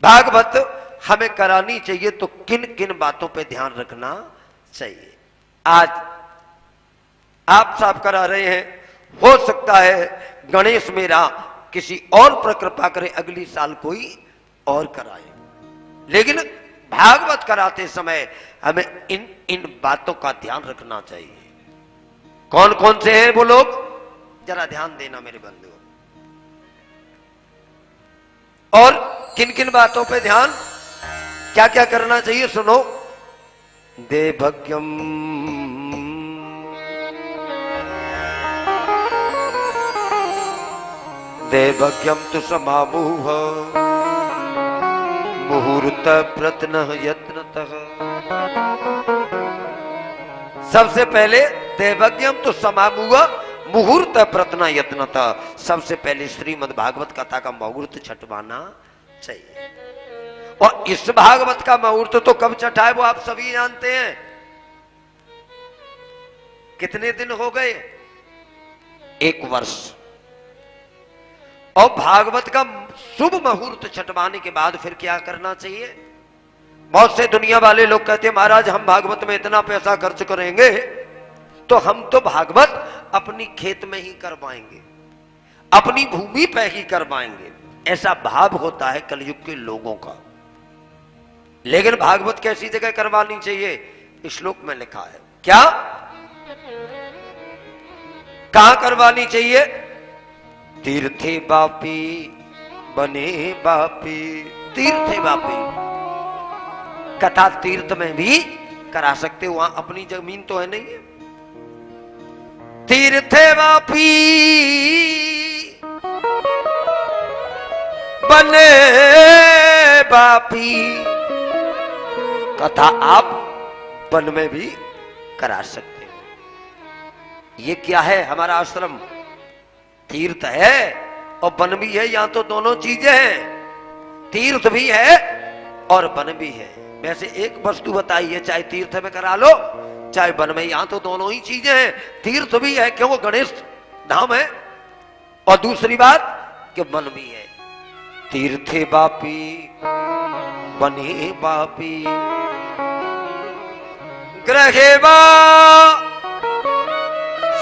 भागवत हमें करानी चाहिए तो किन किन बातों पे ध्यान रखना चाहिए। आज आप साहब करा रहे हैं, हो सकता है गणेश मेरा किसी और पर कृपा करे, अगली साल कोई और कराए, लेकिन भागवत कराते समय हमें इन इन बातों का ध्यान रखना चाहिए। कौन कौन से हैं वो लोग, जरा ध्यान देना मेरे बंधुओं। और किन किन बातों पे ध्यान, क्या क्या करना चाहिए सुनो। देवज्ञम देवज्ञम तु समामूह मुहूर्त प्रत्न यत्नतः। सबसे पहले देवज्ञम तो समामूह मुहूर्त प्रत्न यत्नतः, सबसे पहले श्रीमद् भागवत कथा का मुहूर्त छटवाना चाहिए। और इस भागवत का मुहूर्त तो कब छठा है वो आप सभी जानते हैं। कितने दिन हो गए, 1 वर्ष। और भागवत का शुभ मुहूर्त छटवाने के बाद फिर क्या करना चाहिए। बहुत से दुनिया वाले लोग कहते हैं महाराज हम भागवत में इतना पैसा खर्च करेंगे तो हम तो भागवत अपनी खेत में ही करवाएंगे, अपनी भूमि पे ही करवाएंगे। ऐसा भाव होता है कलयुग के लोगों का। लेकिन भागवत कैसी जगह करवानी चाहिए, इस श्लोक में लिखा है। क्या, कहां करवानी चाहिए। तीर्थे बापी बने बापी, तीर्थे बापी, कथा तीर्थ में भी करा सकते हो, वहां अपनी जमीन तो है नहीं है। तीर्थे बापी बने बापी, कथा आप वन में भी करा सकते हो। ये क्या है, हमारा आश्रम तीर्थ है और वन भी है, यहां तो दोनों चीजें हैं, तीर्थ भी है और वन भी है। वैसे एक वस्तु बताइए, चाहे तीर्थ में करा लो चाहे वन में, यहां तो दोनों ही चीजें हैं। तीर्थ भी है क्यों, गणेश धाम है, और दूसरी बात कि वन भी है। तीर्थे बापी बने बापी ग्रहे वा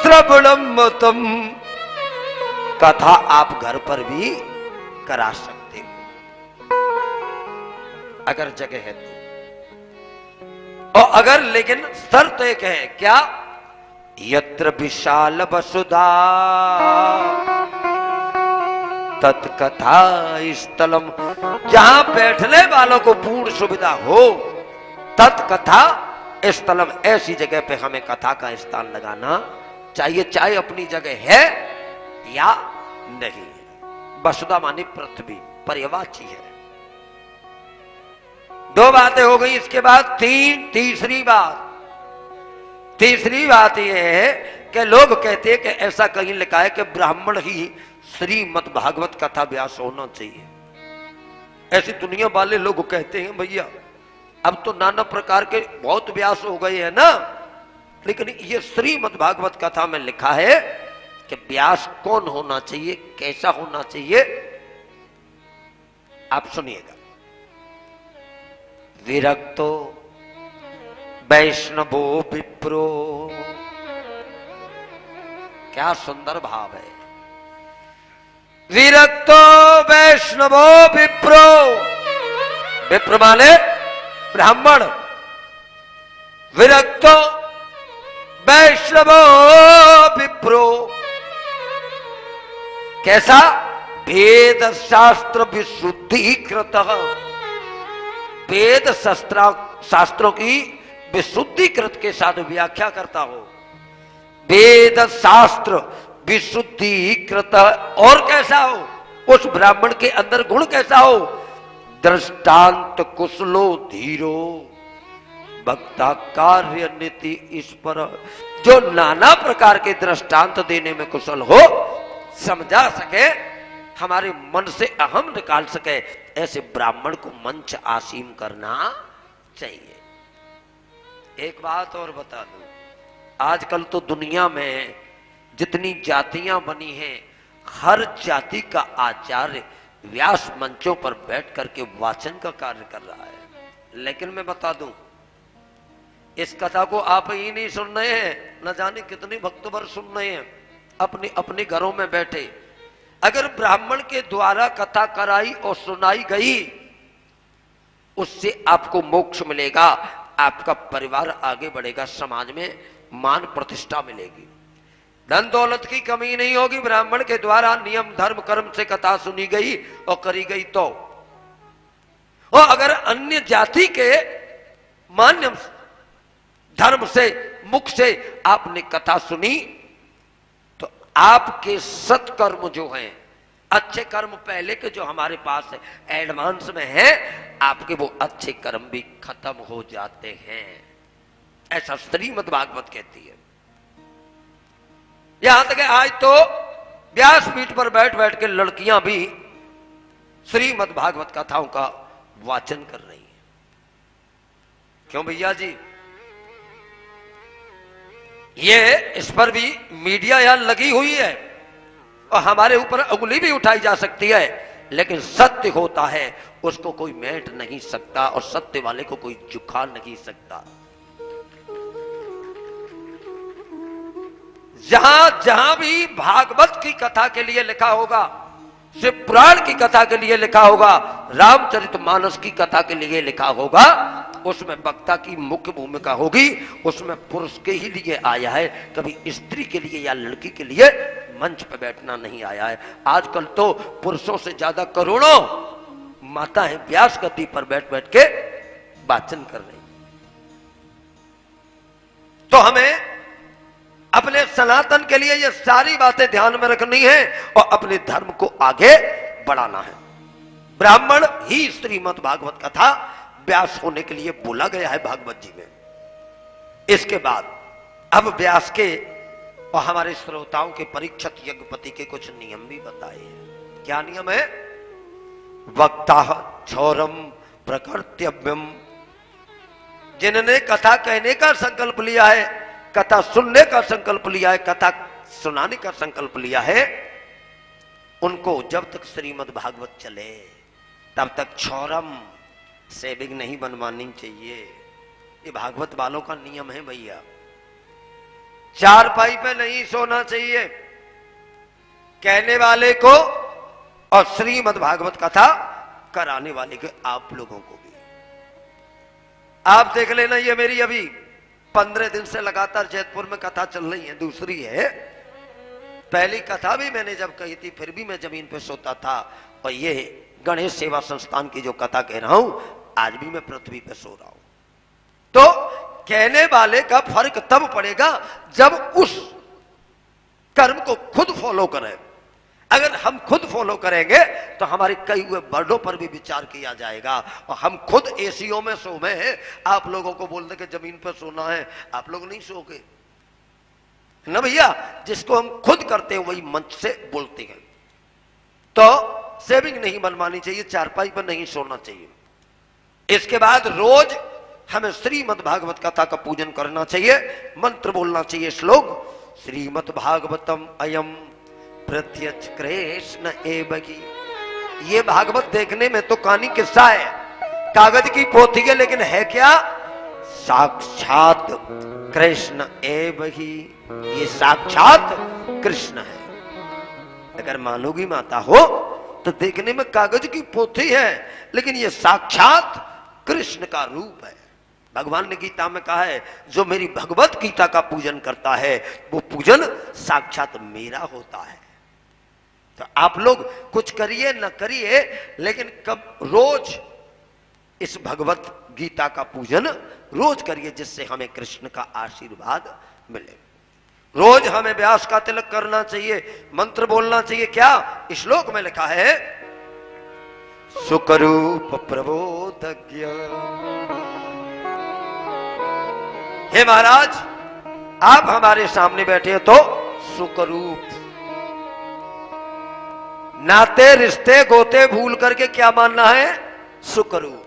श्रवणम तम, कथा आप घर पर भी करा सकते हो अगर जगह है तो। और अगर, लेकिन शर्त एक है, क्या, यत्र विशाल वसुधा तत्कथा स्थलम, जहां बैठने वालों को पूर्ण सुविधा हो, तत्कथा स्थलम, ऐसी जगह पे हमें कथा का स्थान लगाना चाहिए, चाहे अपनी जगह है या नहीं है। वसुधा माने पृथ्वी, पर्यायवाची है। 2 बातें हो गई। इसके बाद तीसरी बात यह है कि लोग कहते हैं कि ऐसा कहीं लिखा है कि ब्राह्मण ही श्रीमद् भागवत कथा व्यास होना चाहिए। ऐसी दुनिया वाले लोग कहते हैं भैया अब तो नाना प्रकार के बहुत व्यास हो गए हैं ना, लेकिन ये श्रीमद् भागवत कथा में लिखा है कि व्यास कौन होना चाहिए, कैसा होना चाहिए, आप सुनिएगा। विरक्तो वैष्णवो विप्रो, क्या सुंदर भाव है। विरक्तो वैष्णवो विप्रो, विप्र माने ब्राह्मण, विरक्तो वैष्णवो विप्रो, कैसा, वेद शास्त्र विशुद्धिकृत, वेद शास्त्रों की विशुद्धिकृत के साथ व्याख्या करता हो, वेद शास्त्र विशुद्धिकृत। और कैसा हो, उस ब्राह्मण के अंदर गुण कैसा हो, दृष्टांत कुशलो धीरो भक्ता कार्य नीति ईश्वर, जो नाना प्रकार के दृष्टांत देने में कुशल हो, समझा सके, हमारे मन से अहम निकाल सके, ऐसे ब्राह्मण को मंच आसीन करना चाहिए। एक बात और बता दूं, आजकल तो दुनिया में जितनी जातियां बनी हैं, हर जाति का आचार्य व्यास मंचों पर बैठ करके वाचन का कार्य कर रहा है। लेकिन मैं बता दूं, इस कथा को आप ही नहीं सुन रहे हैं, न जाने कितने भक्तवर सुन रहे हैं अपने अपने घरों में बैठे। अगर ब्राह्मण के द्वारा कथा कराई और सुनाई गई, उससे आपको मोक्ष मिलेगा, आपका परिवार आगे बढ़ेगा, समाज में मान प्रतिष्ठा मिलेगी, धन दौलत की कमी नहीं होगी। ब्राह्मण के द्वारा नियम धर्म कर्म से कथा सुनी गई और करी गई तो। और अगर अन्य जाति के मान्य धर्म से मुख से आपने कथा सुनी, तो आपके सत्कर्म जो हैं, अच्छे कर्म पहले के जो हमारे पास है एडवांस में है, आपके वो अच्छे कर्म भी खत्म हो जाते हैं। ऐसा श्रीमद् भागवत कहती है। यहां तक आज तो व्यासपीठ पर बैठ बैठ के लड़कियां भी श्रीमद् भागवत कथाओं का वाचन कर रही हैं। क्यों भैया जी? ये इस पर भी मीडिया यहां लगी हुई है और हमारे ऊपर उंगली भी उठाई जा सकती है, लेकिन सत्य होता है उसको कोई मेट नहीं सकता और सत्य वाले को कोई झुका नहीं सकता। जहां जहां भी भागवत की कथा के लिए लिखा होगा, शिव पुराण की कथा के लिए लिखा होगा, रामचरितमानस की कथा के लिए लिखा होगा, उसमें वक्ता की मुख्य भूमिका होगी, उसमें पुरुष के ही लिए आया है, कभी स्त्री के लिए या लड़की के लिए मंच पर बैठना नहीं आया है। आजकल तो पुरुषों से ज्यादा करोड़ों माताएं व्यास गद्दी पर बैठ बैठ के वाचन कर रही। तो हमें अपने सनातन के लिए ये सारी बातें ध्यान में रखनी है और अपने धर्म को आगे बढ़ाना है। ब्राह्मण ही श्रीमद् भागवत कथा व्यास होने के लिए बोला गया है भागवत जी में। इसके बाद अब व्यास के और हमारे श्रोताओं के परीक्षित यज्ञपति के कुछ नियम भी बताए हैं। क्या नियम है? वक्ता क्षौरम प्रकृत्यव्यम, जिन्होंने कथा कहने का संकल्प लिया है, कथा सुनने का संकल्प लिया है, कथा सुनाने का संकल्प लिया है, उनको जब तक श्रीमद् भागवत चले तब तक क्षौरम सेविंग नहीं बनवानी चाहिए। ये भागवत वालों का नियम है भैया। चारपाई पे नहीं सोना चाहिए कहने वाले को और श्रीमद् भागवत कथा कराने वाले के आप लोगों को भी। आप देख लेना, ये मेरी अभी 15 दिन से लगातार जैतपुर में कथा चल रही है। दूसरी है, पहली कथा भी मैंने जब कही थी फिर भी मैं जमीन पे सोता था, और ये गणेश सेवा संस्थान की जो कथा कह रहा हूं आज भी मैं पृथ्वी पे सो रहा हूं। तो कहने वाले का फर्क तब पड़ेगा जब उस कर्म को खुद फॉलो करें। अगर हम खुद फॉलो करेंगे तो हमारे कई हुए वर्डों पर भी विचार किया जाएगा, और हम खुद एसीओ में सोए हैं, आप लोगों को बोल दे कि जमीन पर सोना है, आप लोग नहीं सोगे ना भैया। जिसको हम खुद करते हैं वही मंच से बोलते हैं। तो सेविंग नहीं बनवानी चाहिए, चारपाई पर नहीं सोना चाहिए। इसके बाद रोज हमें श्रीमद् भागवत कथा का पूजन करना चाहिए, मंत्र बोलना चाहिए, श्लोक श्रीमद् भागवतम अयम प्रत्यक्ष कृष्ण एवगी। ये भागवत देखने में तो कहानी किस्सा है, कागज की पोथी है, लेकिन है क्या? साक्षात कृष्ण एवगी। ये साक्षात कृष्ण है। अगर मानोगी माता हो तो देखने में कागज की पोथी है, लेकिन ये साक्षात कृष्ण का रूप है। भगवान ने गीता में कहा है, जो मेरी भगवत गीता का पूजन करता है वो पूजन साक्षात मेरा होता है। तो आप लोग कुछ करिए न करिए, लेकिन कब रोज इस भगवत गीता का पूजन रोज करिए, जिससे हमें कृष्ण का आशीर्वाद मिले। रोज हमें व्यास का तिलक करना चाहिए, मंत्र बोलना चाहिए। क्या श्लोक में लिखा है? सुकरूप प्रबोधज्ञ। हे महाराज, आप हमारे सामने बैठे हैं तो सुकरूप, नाते रिश्ते गोते भूल करके क्या मानना है? सुकरूप।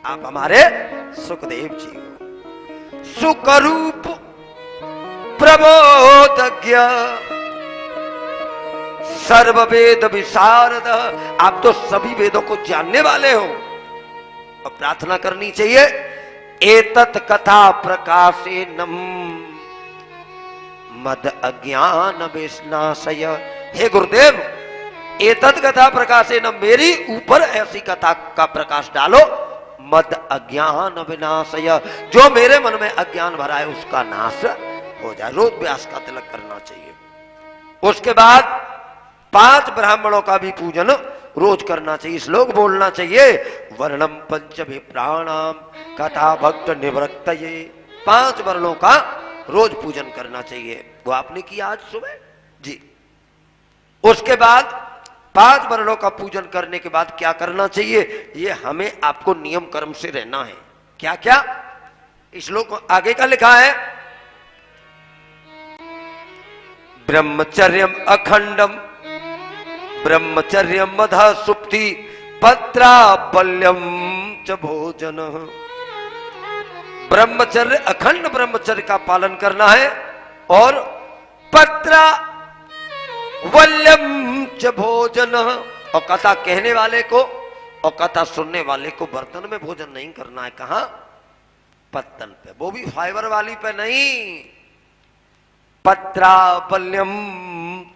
आप हमारे सुखदेव जी हो। सुकरूप प्रबोधज्ञ सर्व वेद विशारद, आप तो सभी वेदों को जानने वाले हो। और प्रार्थना करनी चाहिए, एतत् कथा प्रकाशेनम मद अज्ञान विनाशय। हे गुरुदेव, एतत् कथा प्रकाशेनम, मेरी ऊपर ऐसी कथा का प्रकाश डालो, मद अज्ञान विनाशय, जो मेरे मन में अज्ञान भरा है उसका नाश हो जाए। रोज व्यास का तिलक करना चाहिए। उसके बाद 5 ब्राह्मणों का भी पूजन रोज करना चाहिए। श्लोक बोलना चाहिए, वर्णम पंचमी प्राणाम कथा भक्त निवृत्तये। 5 वर्णों का रोज पूजन करना चाहिए। वो आपने किया आज सुबह जी। उसके बाद 5 वर्णों का पूजन करने के बाद क्या करना चाहिए, ये हमें आपको नियम कर्म से रहना है। क्या क्या, इस श्लोक आगे का लिखा है, ब्रह्मचर्यम अखंडम ब्रह्मचर्यम मधा सुप्ति पत्रापल्यम च भोजन। ब्रह्मचर्य, अखंड ब्रह्मचर्य का पालन करना है, और पत्रा वल्यम च भोजन, और कथा कहने वाले को और कथा सुनने वाले को बर्तन में भोजन नहीं करना है। कहां, पत्तन पे, वो भी फाइबर वाली पे नहीं। पत्रापल्यम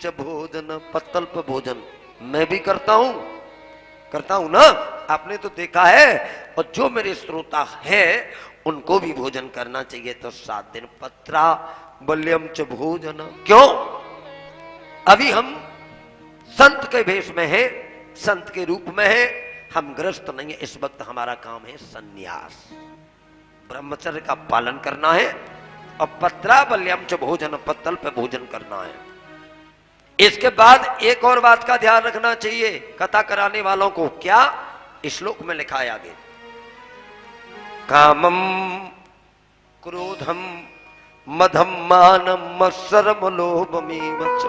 च भोजन, पत्तल पे भोजन मैं भी करता हूं ना, आपने तो देखा है। और जो मेरे श्रोता है उनको भी भोजन करना चाहिए। तो 7 दिन पत्रापल्यम च भोजन। क्यों, अभी हम संत के भेष में है, संत के रूप में है, हम ग्रस्त नहीं है। इस वक्त हमारा काम है सन्यास, ब्रह्मचर्य का पालन करना है, और पत्रापल्यम च भोजन, पत्तल पे भोजन करना है। इसके बाद एक और बात का ध्यान रखना चाहिए कथा कराने वालों को। क्या, श्लोक में लिखा है आगे, कामम क्रोधम मधम मानम मत्सरम लोभमेव च।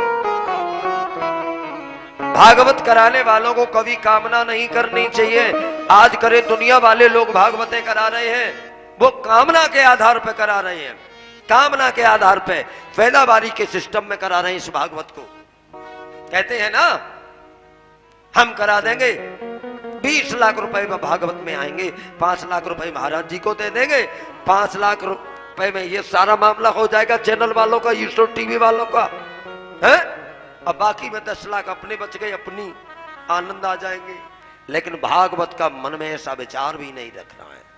भागवत कराने वालों को कभी कामना नहीं करनी चाहिए। आज करे दुनिया वाले लोग भागवतें करा रहे हैं, वो कामना के आधार पर करा रहे हैं, कामना के आधार पे पैदावारी के सिस्टम में करा रहे हैं। इस भागवत को कहते हैं ना, हम करा देंगे, 20 लाख रुपए में भागवत में आएंगे, 5 लाख रुपए महाराज जी को दे देंगे, 5 लाख रुपए में ये सारा मामला हो जाएगा चैनल वालों का, ईश्वर टीवी वालों का है, अब बाकी में 10 लाख अपने बच गए, अपनी आनंद आ जाएंगे। लेकिन भागवत का मन में ऐसा विचार भी नहीं रख रहा है।